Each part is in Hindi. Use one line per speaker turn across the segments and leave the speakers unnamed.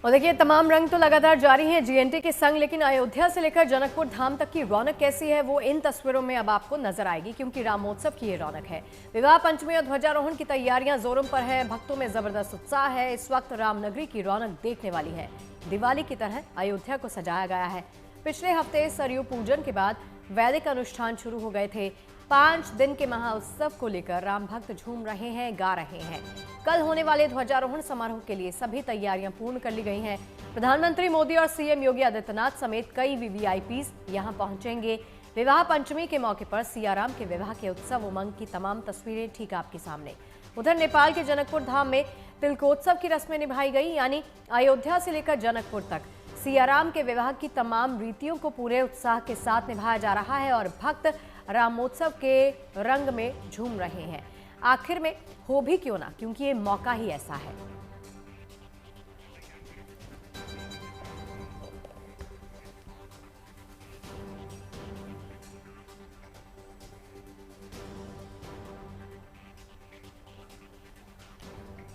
और देखिए, तमाम रंग तो लगातार जारी हैं जीएनटी के संग, लेकिन अयोध्या से लेकर जनकपुर धाम तक की रौनक कैसी है वो इन तस्वीरों में अब आपको नजर आएगी, क्योंकि रामोत्सव की ये रौनक है। विवाह पंचमी और ध्वजारोहण की तैयारियां जोरों पर है, भक्तों में जबरदस्त उत्साह है। इस वक्त रामनगरी की रौनक देखने वाली है। दिवाली की तरह अयोध्या को सजाया गया है। पिछले हफ्ते सरयू पूजन के बाद वैदिक अनुष्ठान शुरू हो गए थे। 5 दिन के महाउत्सव को लेकर राम भक्त झूम रहे हैं, गा रहे हैं। कल होने वाले ध्वजारोहण समारोह के लिए सभी तैयारियां पूर्ण कर ली गई हैं। प्रधानमंत्री मोदी और सीएम योगी आदित्यनाथ समेत कई वीवीआईपीज यहां पहुंचेंगे। विवाह पंचमी के मौके पर सियाराम के विवाह के उत्सव उमंग की तमाम तस्वीरें ठीक आपके सामने। उधर नेपाल के जनकपुर धाम में तिलकोत्सव की रस्में निभाई गई, यानी अयोध्या से लेकर जनकपुर तक सियाराम के विवाह की तमाम रीतियों को पूरे उत्साह के साथ निभाया जा रहा है और भक्त रामोत्सव के रंग में झूम रहे हैं। आखिर में हो भी क्यों ना, क्योंकि ये मौका ही ऐसा है।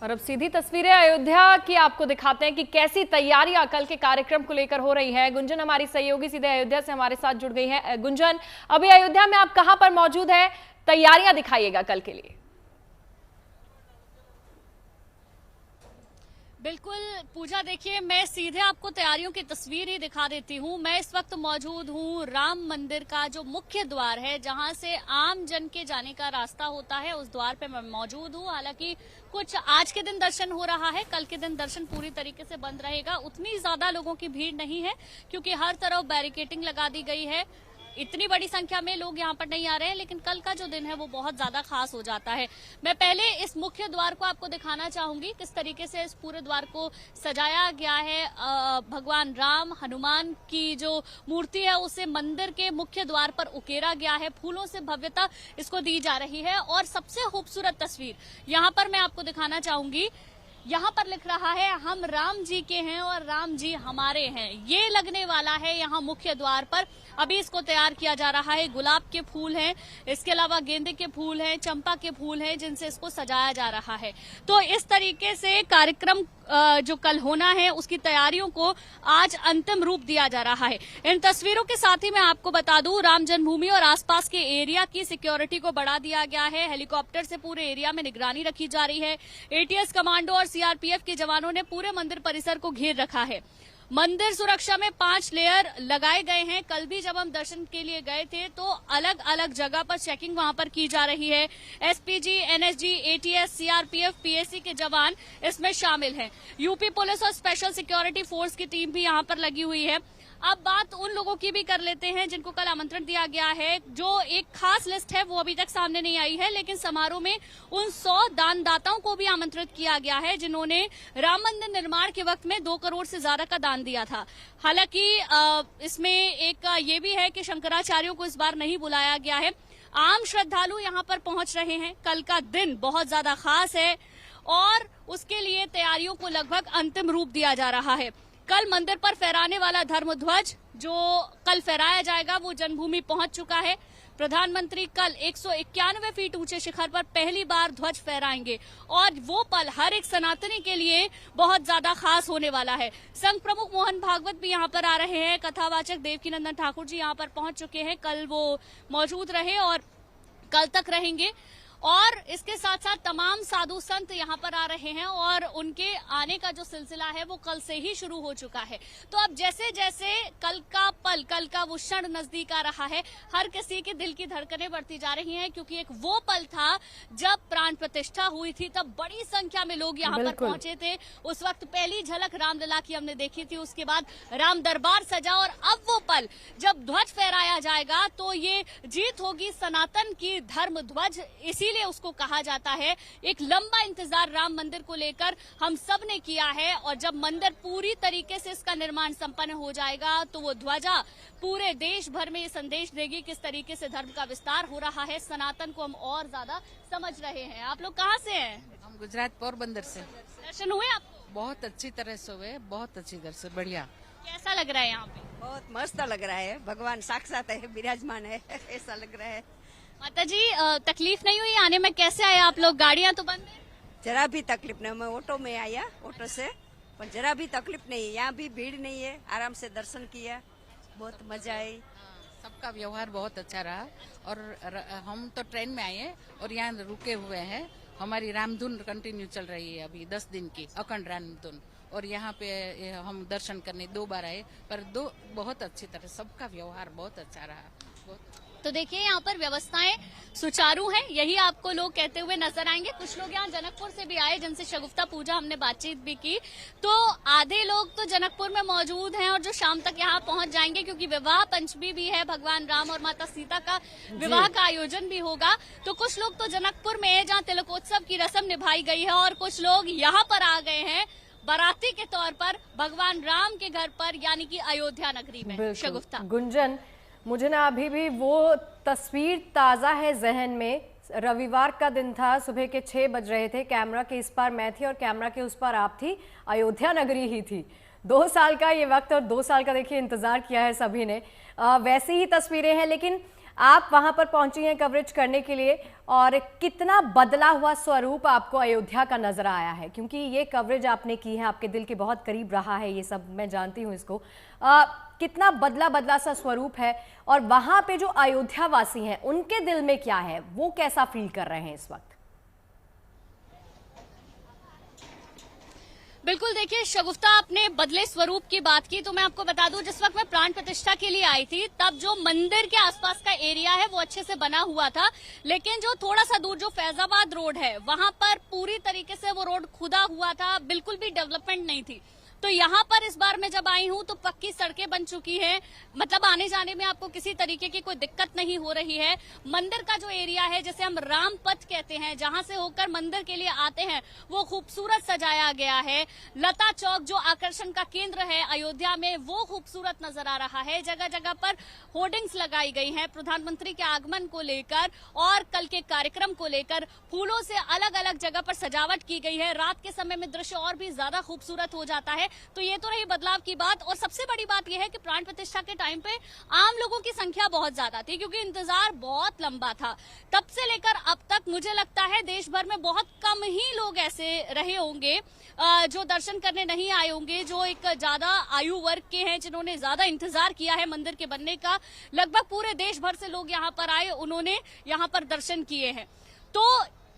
और अब सीधी तस्वीरें अयोध्या की आपको दिखाते हैं कि कैसी तैयारियां कल के कार्यक्रम को लेकर हो रही है। गुंजन हमारी सहयोगी सीधे अयोध्या से हमारे साथ जुड़ गई है। गुंजन, अभी अयोध्या में आप कहां पर मौजूद है? तैयारियां दिखाइएगा कल के लिए।
बिल्कुल पूजा, देखिए मैं सीधे आपको तैयारियों की तस्वीर ही दिखा देती हूँ। मैं इस वक्त मौजूद हूँ राम मंदिर का जो मुख्य द्वार है, जहाँ से आम जन के जाने का रास्ता होता है, उस द्वार पे मैं मौजूद हूँ। हालांकि कुछ आज के दिन दर्शन हो रहा है, कल के दिन दर्शन पूरी तरीके से बंद रहेगा। उतनी ज्यादा लोगों की भीड़ नहीं है, क्योंकि हर तरफ बैरिकेडिंग लगा दी गई है। इतनी बड़ी संख्या में लोग यहाँ पर नहीं आ रहे हैं, लेकिन कल का जो दिन है वो बहुत ज्यादा खास हो जाता है। मैं पहले इस मुख्य द्वार को आपको दिखाना चाहूंगी, किस तरीके से इस पूरे द्वार को सजाया गया है। भगवान राम, हनुमान की जो मूर्ति है उसे मंदिर के मुख्य द्वार पर उकेरा गया है। फूलों से भव्यता इसको दी जा रही है। और सबसे खूबसूरत तस्वीर यहाँ पर मैं आपको दिखाना चाहूंगी। यहाँ पर लिख रहा है, हम राम जी के हैं और राम जी हमारे हैं। ये लगने वाला है यहाँ मुख्य द्वार पर। अभी इसको तैयार किया जा रहा है। गुलाब के फूल हैं, इसके अलावा गेंदे के फूल हैं, चंपा के फूल हैं, जिनसे इसको सजाया जा रहा है। तो इस तरीके से कार्यक्रम जो कल होना है उसकी तैयारियों को आज अंतिम रूप दिया जा रहा है। इन तस्वीरों के साथ ही मैं आपको बता दूं, राम जन्मभूमि और आसपास के एरिया की सिक्योरिटी को बढ़ा दिया गया है। हेलीकॉप्टर से पूरे एरिया में निगरानी रखी जा रही है। एटीएस कमांडो और सीआरपीएफ के जवानों ने पूरे मंदिर परिसर को घेर रखा है। मंदिर सुरक्षा में 5 लेयर लगाए गए हैं। कल भी जब हम दर्शन के लिए गए थे तो अलग अलग जगह पर चेकिंग वहां पर की जा रही है। SPG, NSG, ATS, CRPF, PAC के जवान इसमें शामिल हैं। यूपी पुलिस और स्पेशल सिक्योरिटी फोर्स की टीम भी यहां पर लगी हुई है। अब बात उन लोगों की भी कर लेते हैं जिनको कल आमंत्रण दिया गया है। जो एक खास लिस्ट है वो अभी तक सामने नहीं आई है, लेकिन समारोह में उन 100 दानदाताओं को भी आमंत्रित किया गया है जिन्होंने राम मंदिर निर्माण के वक्त में 2 करोड़ से ज्यादा का दान दिया था। हालांकि इसमें एक ये भी है कि शंकराचार्यों को इस बार नहीं बुलाया गया है। आम श्रद्धालु यहाँ पर पहुंच रहे हैं। कल का दिन बहुत ज्यादा खास है और उसके लिए तैयारियों को लगभग अंतिम रूप दिया जा रहा है। कल मंदिर पर फहराने वाला धर्म ध्वज जो कल फहराया जाएगा वो जन्मभूमि पहुंच चुका है। प्रधानमंत्री कल 191 फीट ऊंचे शिखर पर पहली बार ध्वज फहराएंगे और वो पल हर एक सनातनी के लिए बहुत ज्यादा खास होने वाला है। संघ प्रमुख मोहन भागवत भी यहाँ पर आ रहे हैं। कथावाचक देवकीनंदन ठाकुर जी यहाँ पर पहुंच चुके हैं। कल वो मौजूद रहे और कल तक रहेंगे। और इसके साथ साथ तमाम साधु संत यहाँ पर आ रहे हैं और उनके आने का जो सिलसिला है वो कल से ही शुरू हो चुका है। तो अब जैसे जैसे कल का पल, कल का वो क्षण नजदीक आ रहा है, हर किसी के दिल की धड़कनें बढ़ती जा रही हैं, क्योंकि एक वो पल था जब प्राण प्रतिष्ठा हुई थी। तब बड़ी संख्या में लोग यहाँ पर पहुंचे थे। उस वक्त पहली झलक रामलला की हमने देखी थी। उसके बाद राम दरबार सजा और अब वो पल जब ध्वज फहराया जाएगा तो ये जीत होगी सनातन की। धर्म ध्वज इसीलिए उसको कहा जाता है। एक लंबा इंतजार राम मंदिर को लेकर हम सब ने किया है और जब मंदिर पूरी तरीके से इसका निर्माण संपन्न हो जाएगा तो वो ध्वजा पूरे देश भर में ये संदेश देगी किस तरीके से धर्म का विस्तार हो रहा है। सनातन को हम और ज्यादा समझ रहे हैं। आप लोग कहाँ से हैं?
हम गुजरात पोरबंदर से।
दर्शन हुए आपको?
बहुत अच्छी तरह से हुए, बहुत अच्छी तरह से, बढ़िया।
कैसा लग रहा है यहाँ पे?
बहुत मस्त लग रहा है। भगवान साक्षात है, विराजमान है, ऐसा लग रहा है।
माता जी, तकलीफ नहीं हुई आने में? कैसे आए आप लोग? गाड़ियाँ तो बंद है।
जरा भी तकलीफ नहीं, मैं ऑटो में आया, ऑटो से पर जरा भी तकलीफ नहीं है, यहाँ भी भीड़ नहीं है, आराम से दर्शन किया, बहुत मजा आई।
सबका व्यवहार बहुत अच्छा रहा और हम तो ट्रेन में आए हैं और यहाँ रुके हुए हैं। हमारी रामधुन कंटिन्यू चल रही है अभी 10 दिन की अखंड रामधुन, और यहाँ पे हम दर्शन करने 2 बार आए, पर बहुत अच्छी तरह सबका व्यवहार बहुत अच्छा रहा।
तो देखिए यहाँ पर व्यवस्थाएं सुचारू हैं, यही आपको लोग कहते हुए नजर आएंगे। कुछ लोग यहाँ जनकपुर से भी आए जिनसे शगुफ्ता पूजा हमने बातचीत भी की, तो आधे लोग तो जनकपुर में मौजूद हैं और जो शाम तक यहाँ पहुंच जाएंगे, क्योंकि विवाह पंचमी भी है, भगवान राम और माता सीता का विवाह का आयोजन भी होगा। तो कुछ लोग तो जनकपुर में है जहाँ तिलकोत्सव की रस्म निभाई गई है, और कुछ लोग यहाँ पर आ गए हैं बाराती के तौर पर भगवान राम के घर पर, यानी कि अयोध्या नगरी में। शगुफ्ता,
गुंजन, मुझे ना अभी भी वो तस्वीर ताज़ा है जहन में। रविवार का दिन था, सुबह के 6 बज रहे थे, कैमरा के इस पार मैं थी और कैमरा के उस पार आप थी, अयोध्या नगरी ही थी। 2 साल का ये वक्त और 2 साल का देखिए इंतज़ार किया है सभी ने। वैसी ही तस्वीरें हैं, लेकिन आप वहां पर पहुंची हैं कवरेज करने के लिए, और कितना बदला हुआ स्वरूप आपको अयोध्या का नजर आया है, क्योंकि ये कवरेज आपने की है, आपके दिल के बहुत करीब रहा है ये सब, मैं जानती हूं इसको। कितना बदला सा स्वरूप है, और वहां पे जो अयोध्या वासी हैं उनके दिल में क्या है, वो कैसा फील कर रहे हैं इस वक्त?
बिल्कुल, देखिए शगुफ्ता, आपने बदले स्वरूप की बात की, तो मैं आपको बता दूं, जिस वक्त मैं प्राण प्रतिष्ठा के लिए आई थी तब जो मंदिर के आसपास का एरिया है वो अच्छे से बना हुआ था, लेकिन जो थोड़ा सा दूर जो फैजाबाद रोड है वहां पर पूरी तरीके से वो रोड खुदा हुआ था, बिल्कुल भी डेवलपमेंट नहीं थी। तो यहाँ पर इस बार मैं जब आई हूँ तो पक्की सड़कें बन चुकी हैं, मतलब आने जाने में आपको किसी तरीके की कोई दिक्कत नहीं हो रही है। मंदिर का जो एरिया है, जैसे हम राम पथ कहते हैं, जहां से होकर मंदिर के लिए आते हैं, वो खूबसूरत सजाया गया है। लता चौक जो आकर्षण का केंद्र है अयोध्या में, वो खूबसूरत नजर आ रहा है। जगह जगह पर होर्डिंग्स लगाई गई हैं प्रधानमंत्री के आगमन को लेकर और कल के कार्यक्रम को लेकर। फूलों से अलग अलग जगह पर सजावट की गई है। रात के समय में दृश्य और भी ज्यादा खूबसूरत हो जाता है। तो ये तो रही बदलाव की बात, और सबसे बड़ी बात यह है कि प्राण प्रतिष्ठा के टाइम पे आम लोगों की संख्या बहुत ज्यादा थी, क्योंकि इंतजार बहुत लंबा था। तब से लेकर अब तक मुझे लगता है देश भर में बहुत कम ही लोग ऐसे रहे होंगे जो दर्शन करने नहीं आए होंगे, जो एक ज्यादा आयु वर्ग के हैं, जिन्होंने ज्यादा इंतजार किया है मंदिर के बनने का। लगभग पूरे देश भर से लोग यहाँ पर आए, उन्होंने यहाँ पर दर्शन किए हैं। तो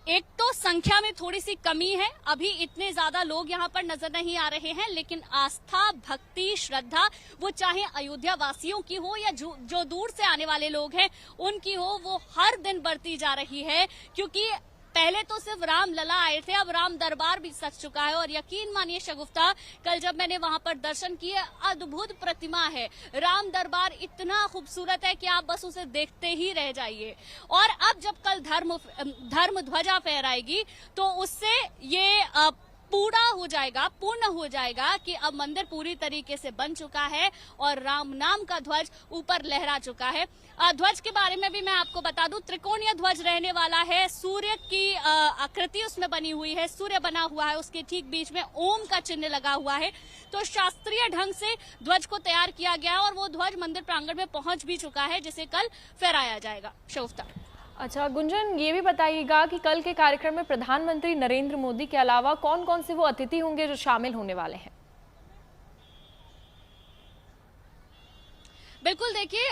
एक तो संख्या में थोड़ी सी कमी है, अभी इतने ज्यादा लोग यहाँ पर नजर नहीं आ रहे हैं, लेकिन आस्था, भक्ति, श्रद्धा, वो चाहे अयोध्या वासियों की हो या जो दूर से आने वाले लोग हैं उनकी हो, वो हर दिन बढ़ती जा रही है। क्योंकि पहले तो सिर्फ राम लला आए थे, अब राम दरबार भी सज चुका है। और यकीन मानिए शगुफ्ता, कल जब मैंने वहां पर दर्शन किए, अद्भुत प्रतिमा है। राम दरबार इतना खूबसूरत है कि आप बस उसे देखते ही रह जाइए। और अब जब कल धर्म ध्वजा फहराएगी तो उससे ये पूर्ण हो जाएगा कि अब मंदिर पूरी तरीके से बन चुका है और राम नाम का ध्वज ऊपर लहरा चुका है। ध्वज के बारे में भी मैं आपको बता दूं, त्रिकोणीय ध्वज रहने वाला है। सूर्य की आकृति उसमें बनी हुई है, सूर्य बना हुआ है, उसके ठीक बीच में ओम का चिन्ह लगा हुआ है। तो शास्त्रीय ढंग से ध्वज को तैयार किया गया है और वो ध्वज मंदिर प्रांगण में पहुंच भी चुका है, जिसे कल फहराया जाएगा। शगुफ्ता,
अच्छा गुंजन, ये भी बताइएगा कि कल के कार्यक्रम में प्रधानमंत्री नरेंद्र मोदी के अलावा कौन कौन से वो अतिथि होंगे जो शामिल होने वाले हैं?
बिल्कुल, देखिए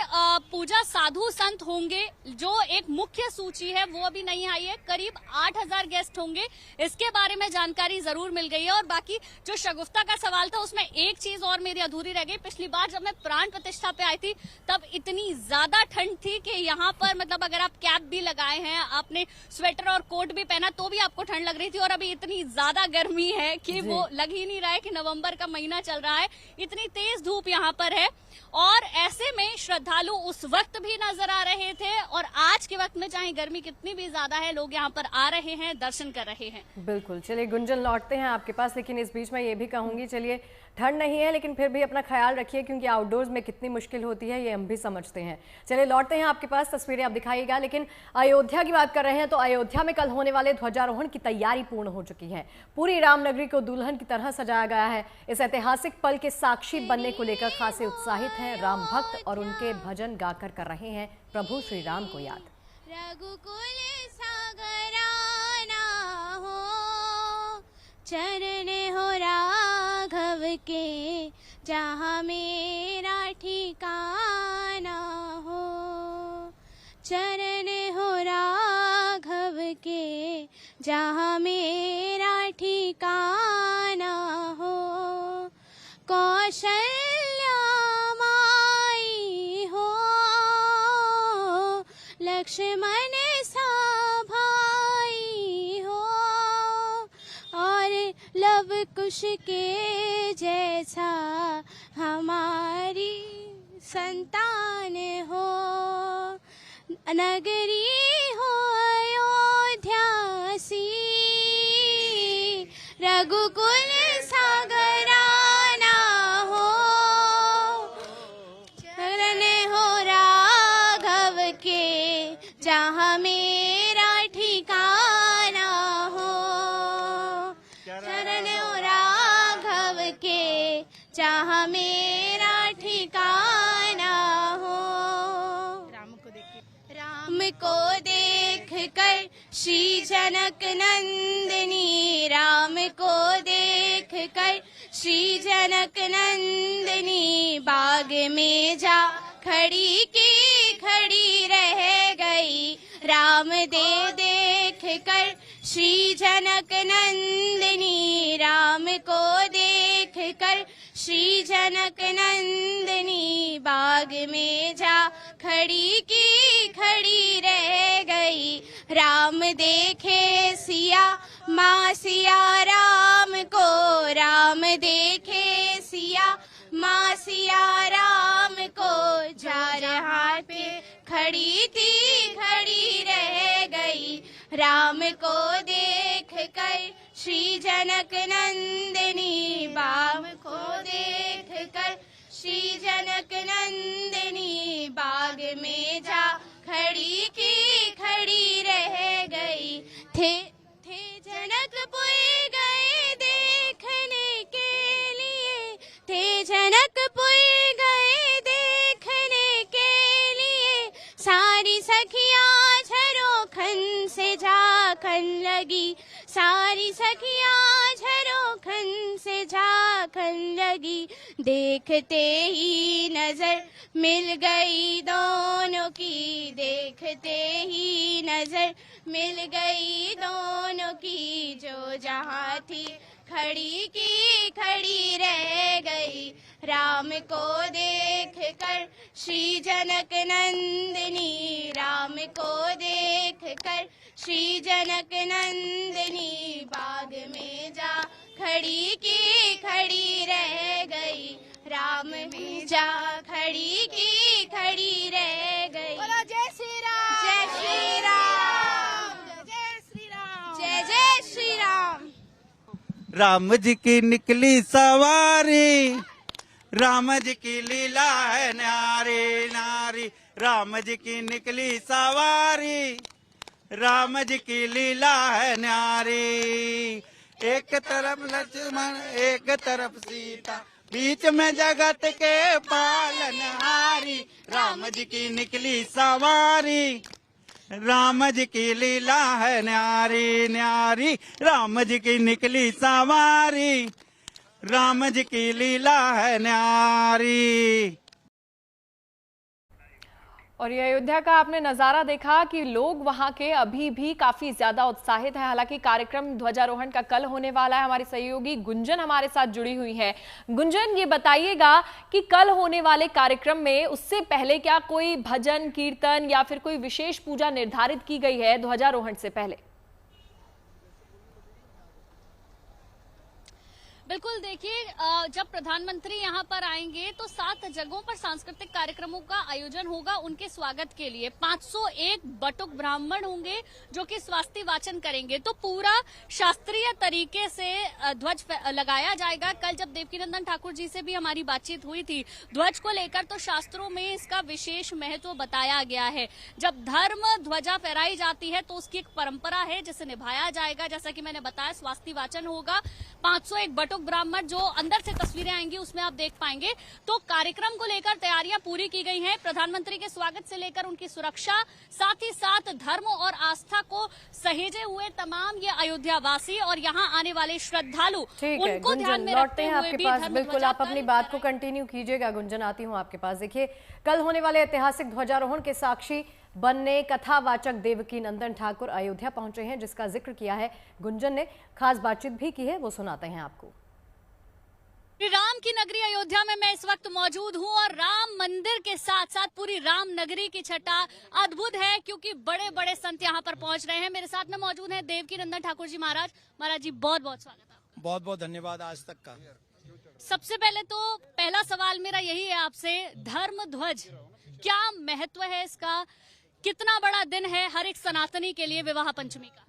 पूजा साधु संत होंगे। जो एक मुख्य सूची है वो अभी नहीं आई है, करीब 8000 गेस्ट होंगे, इसके बारे में जानकारी जरूर मिल गई है। और बाकी जो शगुफ्ता का सवाल था उसमें एक चीज और मेरी अधूरी रह गई। पिछली बार जब मैं प्राण प्रतिष्ठा पे आई थी तब इतनी ज्यादा ठंड थी कि यहाँ पर मतलब अगर आप कैप भी लगाए हैं, आपने स्वेटर और कोट भी पहना तो भी आपको ठंड लग रही थी। और अभी इतनी ज्यादा गर्मी है कि वो लग ही नहीं रहा है कि नवंबर का महीना चल रहा है, इतनी तेज धूप यहाँ पर है। और ऐसे में श्रद्धालु उस वक्त भी नजर आ रहे थे और आज के वक्त में चाहे गर्मी कितनी भी ज्यादा है, लोग यहाँ पर आ रहे हैं, दर्शन कर रहे हैं।
बिल्कुल, चलिए गुंजन लौटते हैं आपके पास, लेकिन इस बीच में ये भी कहूंगी, चलिए ठंड नहीं है लेकिन फिर भी अपना ख्याल रखिए, क्योंकि आउटडोर्स में कितनी मुश्किल होती है ये हम भी समझते हैं। चलिए लौटते हैं आपके पास, तस्वीरें आप दिखाइएगा। लेकिन अयोध्या की बात कर रहे हैं तो अयोध्या में कल होने वाले ध्वजारोहण की तैयारी पूर्ण हो चुकी है। पूरी रामनगरी को दुल्हन की तरह सजाया गया है। इस ऐतिहासिक पल के साक्षी बनने को लेकर खासे उत्साहित हैं राम भक्त और उनके भजन गाकर कर रहे हैं प्रभु श्री राम को याद।
रघुकुल सागराना हो, चरण हो राघव के जहाँ मेरा ठिकाना हो, चरण हो राघव के जहाँ मेरा ठिकाना हो, कौशल्या माई हो, लक्ष्मण सा भाई हो, और लव कुश के जैसा हमारी संतान हो, नगरी हो अयोध्या सी, रघुकुल सागराना हो, चरण हो राघव के जहाँ मेरा ठिकाना हो, चरण हो राघव के जहाँ मेरा ठिकाना हो। राम को देख कर श्री जनक नंदिनी, राम को देख कर श्री जनक नंदिनी, बाग में जा खड़ी की खड़ी रह गई, राम दे देख कर श्री जनक नंदिनी, राम को देख कर श्री जनक नंदिनी, बाग में जा खड़ी की खड़ी रह गई, राम देखे सिया माँ सिया राम को, राम देखे सिया माँ सिया राम को, चार हाथ पे खड़ी थी खड़ी रह गई, राम को देख कर श्री जनक नंदिनी, बाम को देख कर श्री जनक नंदिनी, बाग में जा खड़ी की खड़ी रह गई, थे जनकपुर गए देखने के लिए, थे जनकपुर गए देखने के लिए, सारी सखियां झरोखन से झांकन लगी, सारी सखियां झरोखन से झांकन लगी, देखते ही नजर मिल गई दोनों की, देखते ही नजर मिल गई दोनों की, जो जहाँ थी खड़ी की खड़ी रह गई, राम को देख कर श्री जनक नंदिनी, राम को देख कर श्री जनक नंदिनी, बाग में जा खड़ी की खड़ी रह गई, राम में जा खड़ी की खड़ी रह गई। बोलो जय श्री राम, जय श्री राम, जय श्री राम, जय जय श्री राम।
राम जी की निकली सवारी, राम जी की लीला है न्यारी नारी, राम जी की निकली सवारी, राम जी की लीला है न्यारी, एक तरफ लक्ष्मण एक तरफ सीता, बीच में जगत के पालनहारी, राम जी की निकली सवारी, राम जी की लीला है न्यारी न्यारी, राम जी की निकली सवारी, राम जी की लीला है न्यारी।
और ये अयोध्या का आपने नजारा देखा कि लोग वहां के अभी भी काफी ज्यादा उत्साहित हैं। हालांकि कार्यक्रम ध्वजारोहण का कल होने वाला है। हमारी सहयोगी गुंजन हमारे साथ जुड़ी हुई है। गुंजन, ये बताइएगा कि कल होने वाले कार्यक्रम में उससे पहले क्या कोई भजन कीर्तन या फिर कोई विशेष पूजा निर्धारित की गई है ध्वजारोहण से पहले?
बिल्कुल, देखिए जब प्रधानमंत्री यहाँ पर आएंगे तो 7 जगहों पर सांस्कृतिक कार्यक्रमों का आयोजन होगा उनके स्वागत के लिए। 501 बटुक ब्राह्मण होंगे जो कि स्वास्ति वाचन करेंगे। तो पूरा शास्त्रीय तरीके से ध्वज लगाया जाएगा। कल जब देवकीनंदन ठाकुर जी से भी हमारी बातचीत हुई थी ध्वज को लेकर, तो शास्त्रों में इसका विशेष महत्व बताया गया है। जब धर्म ध्वजा फहराई जाती है तो उसकी एक परंपरा है जिसे निभाया जाएगा। जैसा कि मैंने बताया, स्वास्ति वाचन होगा। 501 बटुक अशोक ब्राह्मण, जो अंदर से तस्वीरें आएंगी उसमें आप देख पाएंगे। तो कार्यक्रम को लेकर तैयारियां पूरी की गई हैं। प्रधानमंत्री के स्वागत से लेकर उनकी सुरक्षा, साथ ही साथ धर्म और आस्था को सहेजे हुए तमाम ये अयोध्या वासी और यहाँ आने वाले श्रद्धालु, उनको ध्यान में रखते हुए
आपके
भी
पास
धर्म
बिल्कुल आप अपनी बात को कंटिन्यू कीजिएगा। गुंजन, आती हूँ आपके पास। देखिए, कल होने वाले ऐतिहासिक ध्वजारोहण के साक्षी बनने कथावाचक देवकी नंदन ठाकुर अयोध्या पहुंचे हैं, जिसका जिक्र किया है गुंजन ने। खास बातचीत भी की है, वो सुनाते हैं आपको।
राम की नगरी अयोध्या में मैं इस वक्त मौजूद हूं और राम मंदिर के साथ साथ पूरी राम नगरी की छटा अद्भुत है, क्योंकि बड़े बड़े संत यहां पर पहुंच रहे हैं। मेरे साथ में मौजूद हैं देवकी नंदन ठाकुर जी महाराज। महाराज जी, बहुत बहुत स्वागत है।
बहुत बहुत धन्यवाद आज तक का।
सबसे पहले तो पहला सवाल मेरा यही है आपसे, धर्म ध्वज क्या महत्व है इसका? कितना बड़ा दिन है हर एक सनातनी के लिए विवाह पंचमी का?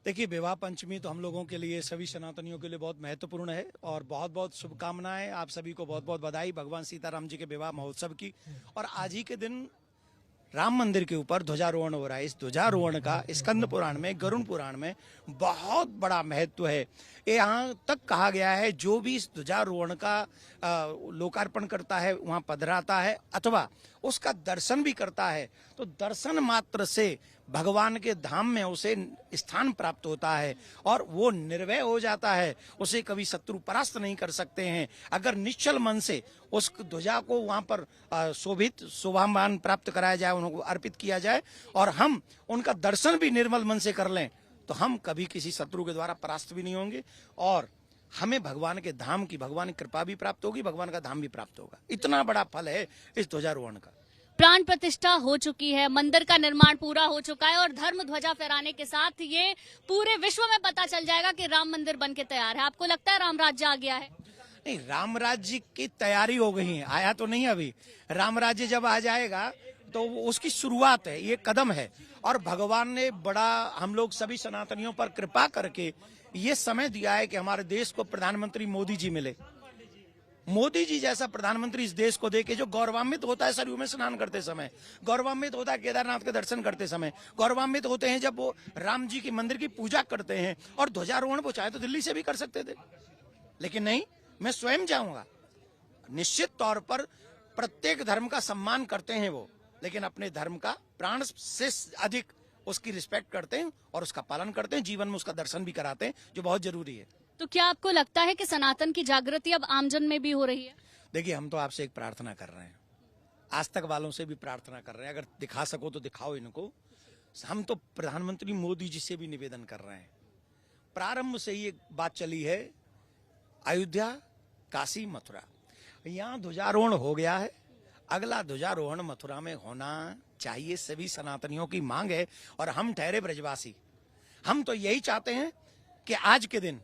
देखिए, विवाह पंचमी तो हम लोगों के लिए, सभी सनातनियों के लिए बहुत महत्वपूर्ण है और बहुत बहुत शुभकामनाएं। आप सभी को बहुत बहुत बधाई भगवान सीताराम जी के विवाह महोत्सव की। और आज ही के दिन राम मंदिर के ऊपर ध्वजारोहण हो रहा है। इस ध्वजारोहण का स्कंद पुराण में, गरुड़ पुराण में बहुत बड़ा महत्व है। यहाँ तक कहा गया है, जो भी इस ध्वजारोहण का लोकार्पण करता है, वहाँ पधराता है अथवा उसका दर्शन भी करता है, तो दर्शन मात्र से भगवान के धाम में उसे स्थान प्राप्त होता है और वो निर्भय हो जाता है। उसे कभी शत्रु परास्त नहीं कर सकते हैं। अगर निश्चल मन से उस ध्वजा को वहां पर शोभित शोभामान प्राप्त कराया जाए, उनको अर्पित किया जाए और हम उनका दर्शन भी निर्मल मन से कर लें, तो हम कभी किसी शत्रु के द्वारा परास्त भी नहीं होंगे और हमें भगवान के धाम की, भगवान की कृपा भी प्राप्त होगी, भगवान का धाम भी प्राप्त होगा। इतना बड़ा फल है इस ध्वजारोहण का।
प्राण प्रतिष्ठा हो चुकी है, मंदिर का निर्माण पूरा हो चुका है और धर्म ध्वजा फहराने के साथ ये पूरे विश्व में पता चल जाएगा कि राम मंदिर बन के तैयार है। आपको लगता है राम राज्य आ गया है?
नहीं, राम राज्य की तैयारी हो गई है, आया तो नहीं अभी। राम राज्य जब आ जाएगा तो उसकी शुरुआत है, ये कदम है। और भगवान ने बड़ा हम लोग सभी सनातनियों पर कृपा करके ये समय दिया है कि हमारे देश को प्रधानमंत्री मोदी जी मिले। मोदी जी जैसा प्रधानमंत्री इस देश को देके जो गौरवान्वित होता है सरयू में स्नान करते समय, गौरवान्वित होता है केदारनाथ के दर्शन करते समय, गौरवान्वित होते हैं जब वो राम जी के मंदिर की पूजा करते हैं। और ध्वजारोहण वो चाहे तो दिल्ली से भी कर सकते थे, लेकिन नहीं, मैं स्वयं जाऊंगा। निश्चित तौर पर प्रत्येक धर्म का सम्मान करते हैं वो, लेकिन अपने धर्म का प्राण से अधिक उसकी रिस्पेक्ट करते हैं और उसका पालन करते हैं, जीवन में उसका दर्शन भी कराते हैं, जो बहुत जरूरी है।
तो क्या आपको लगता है कि सनातन की जागृति अब आमजन में भी हो रही है?
देखिए, हम तो आपसे एक प्रार्थना कर रहे हैं, आज तक वालों से भी प्रार्थना कर रहे हैं, अगर दिखा सको तो दिखाओ इनको। हम तो प्रधानमंत्री मोदी जी से भी निवेदन कर रहे हैं। प्रारंभ से ये बात चली है, अयोध्या, काशी, मथुरा, यहाँ ध्वजारोहण हो गया है, अगला ध्वजारोहण मथुरा में होना चाहिए। सभी सनातनियों की मांग है और हम ठहरे ब्रजवासी, हम तो यही चाहते हैं कि आज के दिन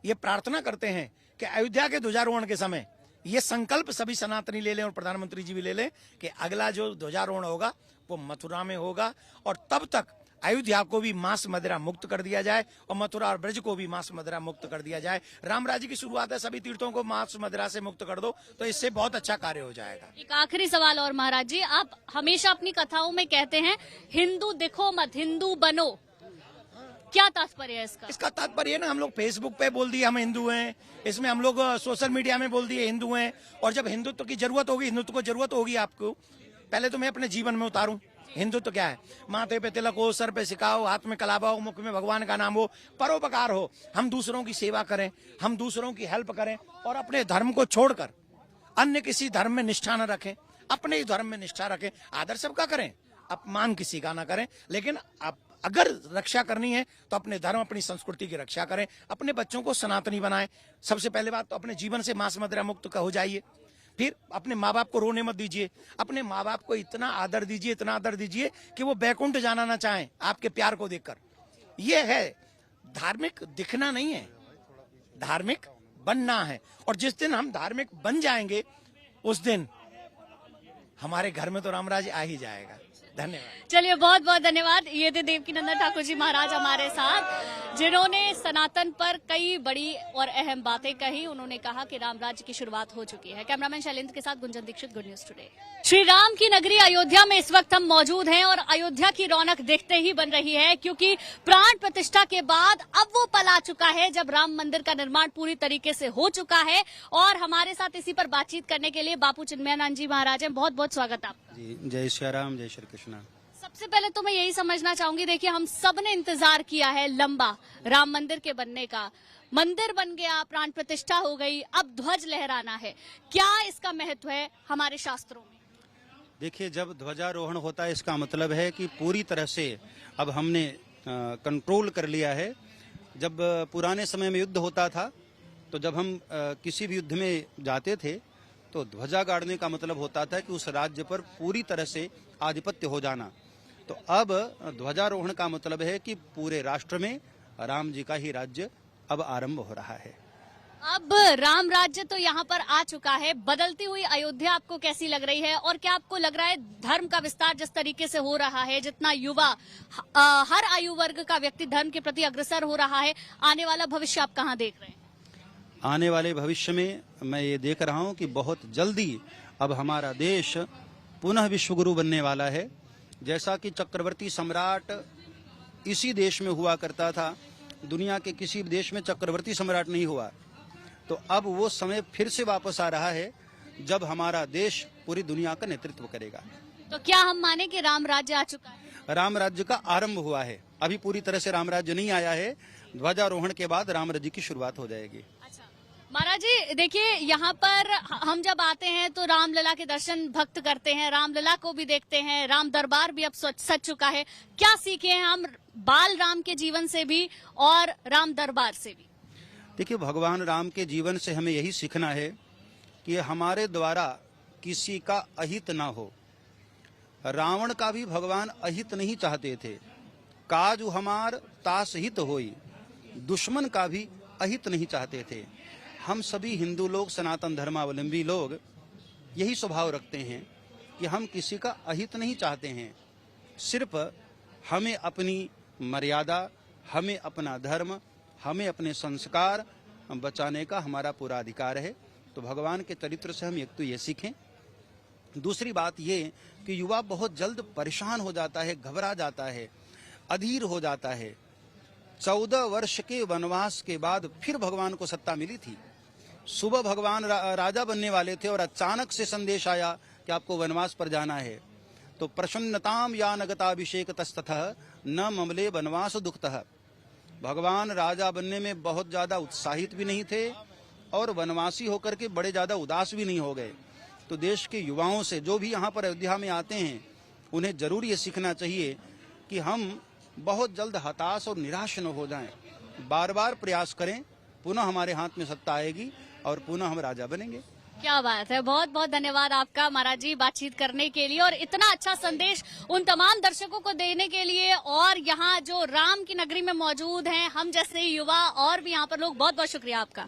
ये प्रार्थना करते हैं कि अयोध्या के ध्वजारोहण के समय ये संकल्प सभी सनातनी ले लें और प्रधानमंत्री जी भी ले लें कि अगला जो ध्वजारोहण होगा वो मथुरा में होगा और तब तक अयोध्या को भी मांस मदिरा मुक्त कर दिया जाए और मथुरा और ब्रज को भी मांस मदिरा मुक्त कर दिया जाए। राम राज्य की शुरुआत है, सभी तीर्थों को मांस मदिरा से मुक्त कर दो तो इससे बहुत अच्छा कार्य हो जाएगा।
एक आखिरी सवाल और महाराज जी, आप हमेशा अपनी कथाओं में कहते हैं हिंदू दिखो मत हिंदू बनो, क्या तात्पर्य है इसका?
इसका तात्पर्य ना, हम लोग फेसबुक पे बोल दिए हम हिंदू हैं, इसमें हम लोग सोशल मीडिया में बोल दिए हिंदू हैं, और जब हिंदुत्व की जरूरत होगी, हिंदुत्व को जरूरत होगी आपको, पहले तो मैं अपने जीवन में उतारूं। हिंदुत्व क्या है? माथे पे तिलक हो, सर पे सिकाओ, हाथ में कलावा हो, मुख में भगवान का नाम हो, परोपकार हो, हम दूसरों की सेवा करें, हम दूसरों की हेल्प करें और अपने धर्म को छोड़कर अन्य किसी धर्म में निष्ठा न रखें, अपने ही धर्म में निष्ठा रखें। आदर सबका करें, अपमान किसी का ना करें, लेकिन अगर रक्षा करनी है तो अपने धर्म, अपनी संस्कृति की रक्षा करें, अपने बच्चों को सनातनी बनाएं। सबसे पहले बात तो अपने जीवन से मांस मदिरा मुक्त हो जाइए, फिर अपने माँ बाप को रोने मत दीजिए, अपने माँ बाप को इतना आदर दीजिए, इतना आदर दीजिए कि वो बैकुंठ जाना ना चाहें आपके प्यार को देखकर। ये है धार्मिक दिखना नहीं है, धार्मिक बनना है। और जिस दिन हम धार्मिक बन जाएंगे उस दिन हमारे घर में तो रामराज आ ही जाएगा। धन्यवाद।
चलिए, बहुत बहुत धन्यवाद। ये थे देवकी नंदन ठाकुर जी महाराज हमारे साथ। जिन्होंने सनातन पर कई बड़ी और अहम बातें कही। उन्होंने कहा कि राम राज्य की शुरुआत हो चुकी है। कैमरामैन शैलेंद्र के साथ Gunjan Dixit, good news today. Shri Ram की नगरी अयोध्या में इस वक्त हम मौजूद हैं और अयोध्या की रौनक देखते ही बन रही है, क्योंकि प्राण प्रतिष्ठा के बाद अब वो पल आ चुका है जब राम मंदिर का निर्माण पूरी तरीके से हो चुका है। और हमारे साथ इसी पर बातचीत करने के लिए बापू चिन्मयानंद जी महाराज हैं। बहुत बहुत स्वागत आपका
जी। जय श्री राम, जय श्री कृष्ण।
सबसे पहले तो मैं यही समझना चाहूंगी, देखिए हम सब ने इंतजार किया है लंबा राम मंदिर के बनने का। मंदिर बन गया, प्राण प्रतिष्ठा हो गई, अब ध्वज लहराना है। क्या इसका महत्व है हमारे शास्त्रों में?
देखिए, जब ध्वजारोहण होता है इसका मतलब है कि पूरी तरह से अब हमने कंट्रोल कर लिया है। जब पुराने समय में युद्ध होता था तो जब हम किसी भी युद्ध में जाते थे तो ध्वजा गाड़ने का मतलब होता था कि उस राज्य पर पूरी तरह से आधिपत्य हो जाना। तो अब ध्वजारोहण का मतलब है कि पूरे राष्ट्र में राम जी का ही राज्य अब आरंभ हो रहा है।
अब राम राज्य तो यहाँ पर आ चुका है। बदलती हुई अयोध्या आपको कैसी लग रही है और क्या आपको लग रहा है धर्म का विस्तार जिस तरीके से हो रहा है, जितना युवा हर आयु वर्ग का व्यक्ति धर्म के प्रति अग्रसर हो रहा है, आने वाला भविष्य आप कहाँ देख रहे हैं?
आने वाले भविष्य में मैं ये देख रहा हूँ कि बहुत जल्दी अब हमारा देश पुनः विश्वगुरु बनने वाला है। जैसा कि चक्रवर्ती सम्राट इसी देश में हुआ करता था, दुनिया के किसी भी देश में चक्रवर्ती सम्राट नहीं हुआ। तो अब वो समय फिर से वापस आ रहा है जब हमारा देश पूरी दुनिया का नेतृत्व करेगा।
तो क्या हम माने कि राम राज्य आ चुका है?
राम राज्य का आरंभ हुआ है, अभी पूरी तरह से राम राज्य नहीं आया है। ध्वजारोहण के बाद राम राज्य की शुरुआत हो जाएगी।
महाराज जी, देखिए यहाँ पर हम जब आते हैं तो रामलला के दर्शन भक्त करते हैं, रामलला को भी देखते हैं, राम दरबार भी अब सज चुका है। क्या सीखे हैं हम बाल राम के जीवन से भी और राम दरबार से भी?
देखिए, भगवान राम के जीवन से हमें यही सीखना है कि हमारे द्वारा किसी का अहित ना हो। रावण का भी भगवान अहित नहीं चाहते थे। काजु हमार तास हित होई, दुश्मन का भी अहित नहीं चाहते थे। हम सभी हिंदू लोग, सनातन धर्मावलंबी लोग यही स्वभाव रखते हैं कि हम किसी का अहित नहीं चाहते हैं। सिर्फ हमें अपनी मर्यादा, हमें अपना धर्म, हमें अपने संस्कार बचाने का हमारा पूरा अधिकार है। तो भगवान के चरित्र से हम एक तो ये सीखें। दूसरी बात ये कि युवा बहुत जल्द परेशान हो जाता है, घबरा जाता है, अधीर हो जाता है। 14 वर्ष के वनवास के बाद फिर भगवान को सत्ता मिली थी। सुबह भगवान राजा बनने वाले थे और अचानक से संदेश आया कि आपको वनवास पर जाना है। तो प्रसन्नताम या नगताभिषेक तस्ततः न ममले वनवास दुखतः। भगवान राजा बनने में बहुत ज्यादा उत्साहित भी नहीं थे और वनवासी होकर के बड़े ज्यादा उदास भी नहीं हो गए। तो देश के युवाओं से जो भी यहाँ पर अयोध्या में आते हैं उन्हें जरूर ये सीखना चाहिए कि हम बहुत जल्द हताश और निराश न हो जाएं। बार बार प्रयास करें, पुनः हमारे हाथ में सत्ता आएगी और पुनः हम राजा बनेंगे।
क्या बात है, बहुत बहुत धन्यवाद आपका महाराज जी बातचीत करने के लिए और इतना अच्छा संदेश उन तमाम दर्शकों को देने के लिए। और यहाँ जो राम की नगरी में मौजूद हैं हम जैसे युवा और भी यहाँ पर लोग, बहुत बहुत शुक्रिया आपका।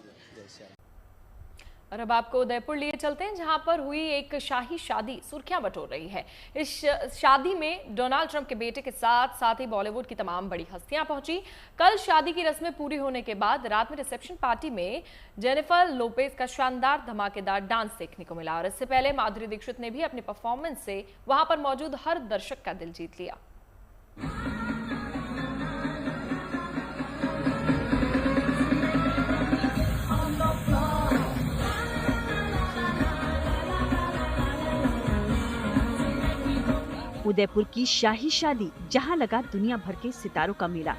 और अब आपको उदयपुर लिए चलते हैं, जहां पर हुई एक शाही शादी सुर्खियां बटोर रही है। इस शादी में डोनाल्ड ट्रंप के बेटे के साथ साथ ही बॉलीवुड की तमाम बड़ी हस्तियां पहुंची। कल शादी की रस्में पूरी होने के बाद रात में रिसेप्शन पार्टी में जेनिफर लोपेज का शानदार धमाकेदार डांस देखने को मिला। और इससे पहले माधुरी दीक्षित ने भी अपने परफॉर्मेंस से वहां पर मौजूद हर दर्शक का दिल जीत लिया।
उदयपुर की शाही शादी, जहां लगा दुनिया भर के सितारों का मेला।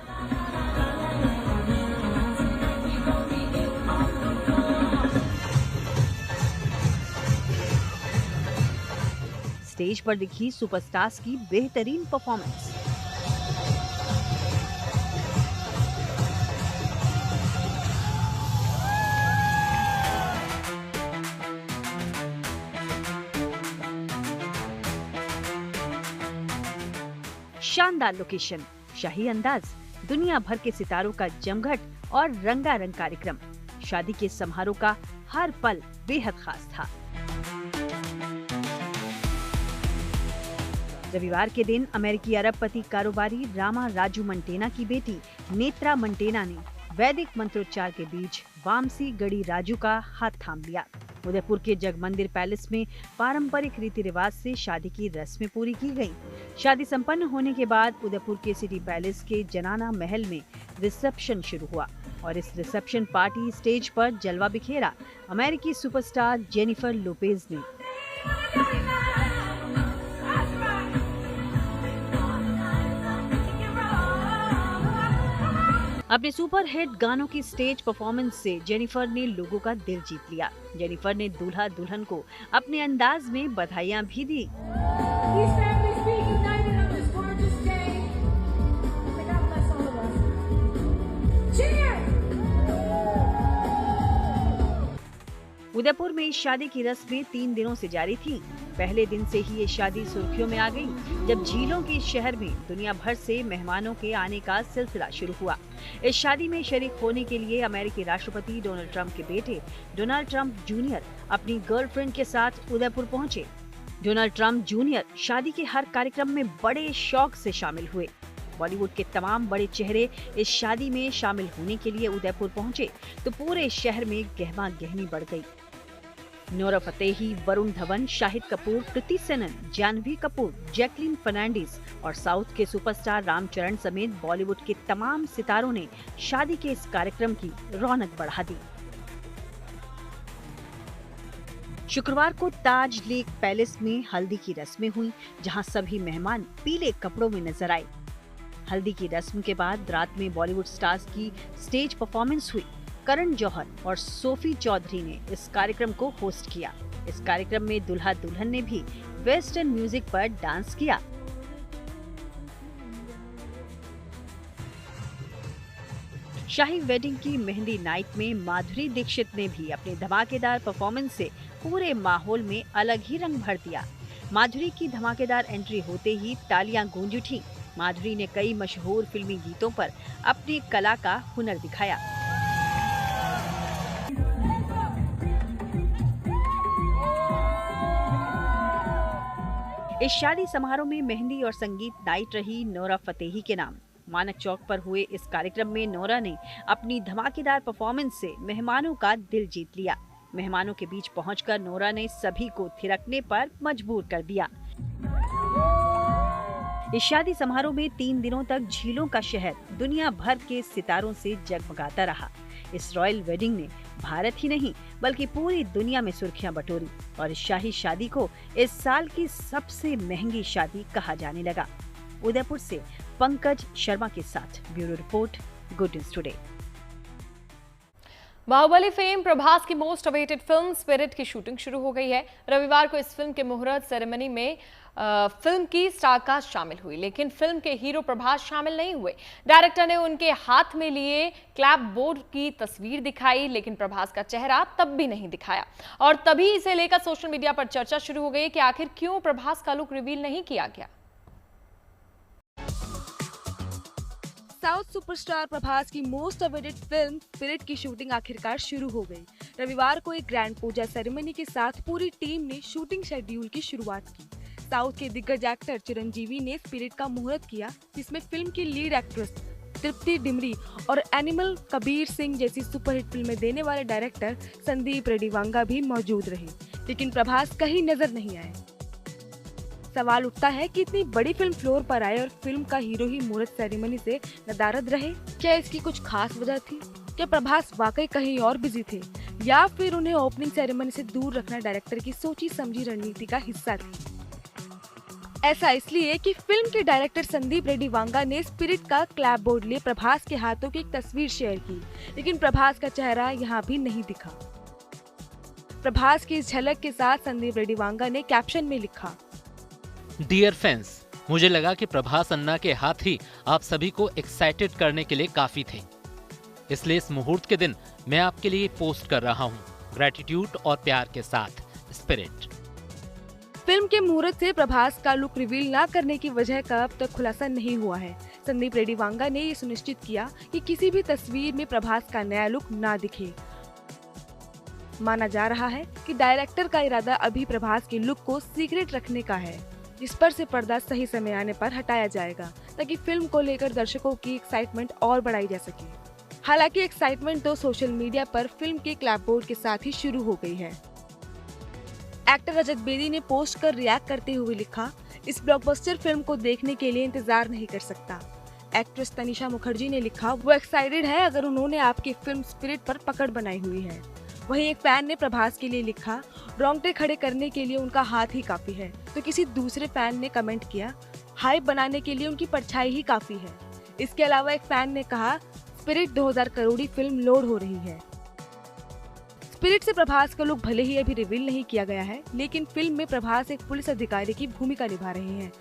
स्टेज पर दिखी सुपरस्टार्स की बेहतरीन परफॉर्मेंस। शानदार लोकेशन, शाही अंदाज, दुनिया भर के सितारों का जमघट और रंगारंग कार्यक्रम। शादी के समारोह का हर पल बेहद खास था। रविवार के दिन अमेरिकी अरबपति कारोबारी रामा राजू मंटेना की बेटी नेत्रा मंटेना ने वैदिक मंत्रोच्चार के बीच वामसी गढ़ी राजू का हाथ थाम लिया। उदयपुर के जगमंदिर पैलेस में पारंपरिक रीति रिवाज से शादी की रस्में पूरी की गयी। शादी संपन्न होने के बाद उदयपुर के सिटी पैलेस के जनाना महल में रिसेप्शन शुरू हुआ और इस रिसेप्शन पार्टी स्टेज पर जलवा बिखेरा अमेरिकी सुपरस्टार जेनिफर लोपेज ने। अपने सुपर हिट गानों की स्टेज परफॉर्मेंस से जेनिफर ने लोगों का दिल जीत लिया। जेनिफर ने दूल्हा दुल्हन को अपने अंदाज में बधाइयां भी दी। उदयपुर में इस शादी की रस्में 3 दिनों से जारी थी। पहले दिन से ही ये शादी सुर्खियों में आ गई, जब झीलों के शहर में दुनिया भर से मेहमानों के आने का सिलसिला शुरू हुआ। इस शादी में शरीक होने के लिए अमेरिकी राष्ट्रपति डोनाल्ड ट्रंप के बेटे डोनाल्ड ट्रंप जूनियर अपनी गर्लफ्रेंड के साथ उदयपुर पहुंचे। डोनाल्ड ट्रंप जूनियर शादी के हर कार्यक्रम में बड़े शौक से शामिल हुए। बॉलीवुड के तमाम बड़े चेहरे इस शादी में शामिल होने के लिए उदयपुर पहुंचे तो पूरे शहर में गहमा गहमी बढ़ गई। Nora Fatehi, Varun Dhawan, Shahid Kapoor, Kriti Sanon, Janhvi Kapoor, Jacqueline Fernandes और साउथ के सुपरस्टार रामचरण समेत बॉलीवुड के तमाम सितारों ने शादी के इस कार्यक्रम की रौनक बढ़ा दी। शुक्रवार को ताज लेक पैलेस में हल्दी की रस्में हुई, जहां सभी मेहमान पीले कपड़ों में नजर आए। हल्दी की रस्म के बाद रात में बॉलीवुड स्टार्स की स्टेज परफॉर्मेंस हुई। करण जौहर और सोफी चौधरी ने इस कार्यक्रम को होस्ट किया। इस कार्यक्रम में दुल्हा दुल्हन ने भी वेस्टर्न म्यूजिक पर डांस किया। शाही वेडिंग की मेहंदी नाइट में माधुरी दीक्षित ने भी अपने धमाकेदार परफॉर्मेंस से पूरे माहौल में अलग ही रंग भर दिया। माधुरी की धमाकेदार एंट्री होते ही तालियां गूंज उठी। माधुरी ने कई मशहूर फिल्मी गीतों पर अपनी कला का हुनर दिखाया। इस शादी समारोह में मेहंदी और संगीत नाइट रही नोरा फतेही के नाम। मानक चौक पर हुए इस कार्यक्रम में नोरा ने अपनी धमाकेदार परफॉर्मेंस से मेहमानों का दिल जीत लिया। मेहमानों के बीच पहुंचकर नोरा ने सभी को थिरकने पर मजबूर कर दिया। इस शादी समारोह में 3 दिनों तक झीलों का शहर दुनिया भर के सितारों से जगमगाता रहा। इस रॉयल वेडिंग ने भारत ही नहीं बल्कि पूरी दुनिया में सुर्खियां बटोरी और इस शाही शादी को इस साल की सबसे महंगी शादी कहा जाने लगा। उदयपुर से पंकज शर्मा के साथ bureau report, good news today.
Baahubali fame Prabhas की मोस्ट अवेटेड फिल्म स्पिरिट की शूटिंग शुरू हो गई है। रविवार को इस फिल्म के मुहूर्त सेरेमनी में फिल्म की स्टारकास्ट शामिल हुई, लेकिन फिल्म के हीरो प्रभास शामिल नहीं हुए। डायरेक्टर ने उनके हाथ में लिए क्लैप बोर्ड की तस्वीर दिखाई, लेकिन प्रभास का चेहरा तब भी नहीं दिखाया और तभी इसे लेकर सोशल मीडिया पर चर्चा शुरू हो गई कि आखिर क्यों प्रभास का लुक रिवील नहीं किया गया।
साउथ सुपरस्टार प्रभास की मोस्ट अवेटेड फिल्म स्पिरिट की शूटिंग आखिरकार शुरू हो गई। रविवार को एक ग्रैंड पूजा सेरेमनी के साथ पूरी टीम ने शूटिंग शेड्यूल की शुरुआत की। साउथ के दिग्गज एक्टर चिरंजीवी ने स्पिरिट का मुहूर्त किया, जिसमें फिल्म की लीड एक्ट्रेस तृप्ति डिमरी और एनिमल कबीर सिंह जैसी सुपरहिट फिल्में देने वाले डायरेक्टर संदीप रेड्डीवांगा भी मौजूद रहे, लेकिन प्रभास कहीं नजर नहीं आए। सवाल उठता है कि इतनी बड़ी फिल्म फ्लोर पर आए और फिल्म का हीरो ही मुहूर्त सेरेमनी से नदारद रहे। क्या इसकी कुछ खास वजह थी? क्या प्रभास वाकई कहीं और बिजी थे या फिर उन्हें ओपनिंग सेरेमनी से दूर रखना डायरेक्टर की सोची समझी रणनीति का हिस्सा थी? ऐसा इसलिए कि फिल्म के डायरेक्टर संदीप रेड्डीवांगा ने स्पिरिट का क्लैप बोर्ड लिए प्रभास के हाथों की एक तस्वीर शेयर की, लेकिन प्रभास का चेहरा यहाँ भी नहीं दिखा। प्रभास की इस झलक के साथ संदीप रेड्डीवांगा ने कैप्शन में लिखा,
डियर फैंस, मुझे लगा कि प्रभास अन्ना के हाथ ही आप सभी को एक्साइटेड करने के लिए काफी थे, इसलिए इस मुहूर्त के दिन मैं आपके लिए पोस्ट कर रहा हूँ। ग्रेटिट्यूड और प्यार के साथ, स्पिरिट।
फिल्म के मुहूर्त से प्रभास का लुक रिवील न करने की वजह का अब तक खुलासा नहीं हुआ है। संदीप रेड्डीवांगा ने ये सुनिश्चित किया कि किसी भी तस्वीर में प्रभास का नया लुक ना दिखे। माना जा रहा है कि डायरेक्टर का इरादा अभी प्रभास के लुक को सीक्रेट रखने का है। जिस पर से पर्दा सही समय आने पर हटाया जाएगा ताकि फिल्म को लेकर दर्शकों की एक्साइटमेंट और बढ़ाई जा सके। हालांकि एक्साइटमेंट तो सोशल मीडिया पर फिल्म के क्लैपबोर्ड के साथ ही शुरू हो गई है। एक्टर रजत बेदी ने पोस्ट कर रिएक्ट करते हुए लिखा, इस ब्लॉकबस्टर फिल्म को देखने के लिए इंतजार नहीं कर सकता। एक्ट्रेस तनिषा मुखर्जी ने लिखा, वो एक्साइटेड है अगर उन्होंने आपकी फिल्म स्पिरिट पर पकड़ बनाई हुई है। वहीं एक फैन ने प्रभास के लिए लिखा, रोंगटे खड़े करने के लिए उनका हाथ ही काफी है। तो किसी दूसरे फैन ने कमेंट किया, हाइप बनाने के लिए उनकी परछाई ही काफी है। इसके अलावा एक फैन ने कहा, स्पिरिट 2000 करोड़ी फिल्म लोड हो रही है। स्पिरिट से प्रभास का लुक भले ही अभी रिवील नहीं किया गया है, लेकिन फिल्म में प्रभास एक पुलिस अधिकारी की भूमिका निभा रहे हैं।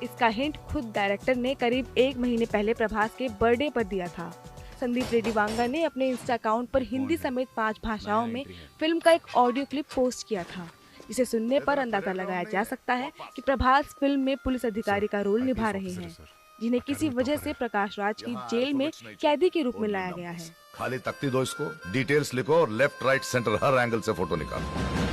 इसका हिंट खुद डायरेक्टर ने करीब 1 महीने पहले प्रभास के बर्थडे पर दिया था। संदीप रेड्डी वांगा ने अपने इंस्टा अकाउंट पर हिंदी समेत 5 भाषाओं में फिल्म का एक ऑडियो क्लिप पोस्ट किया था, जिसे सुनने पर अंदाजा लगाया जा सकता है कि प्रभास फिल्म में पुलिस अधिकारी का रोल निभा रहे हैं, जिन्हें किसी वजह से प्रकाश राज की जेल में कैदी के रूप में लाया गया है।
खाली तख्ती दो इसको, डिटेल्स लिखो और लेफ्ट राइट सेंटर हर एंगल से फोटो निकालो।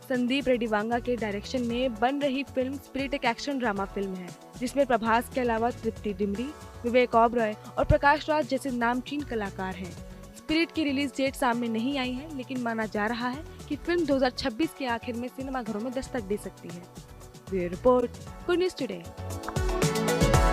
संदीप रेड्डी वांगा के डायरेक्शन में बन रही फिल्म स्पिरिट एक एक्शन ड्रामा फिल्म है, जिसमें प्रभास के अलावा तृप्ति डिमरी, विवेक ओबरॉय और प्रकाश राज जैसे नामचीन कलाकार हैं। स्पिरिट की रिलीज डेट सामने नहीं आई है, लेकिन माना जा रहा है कि फिल्म 2026 के आखिर में सिनेमाघरों में दस्तक दे सकती है। Bureau report, good news today.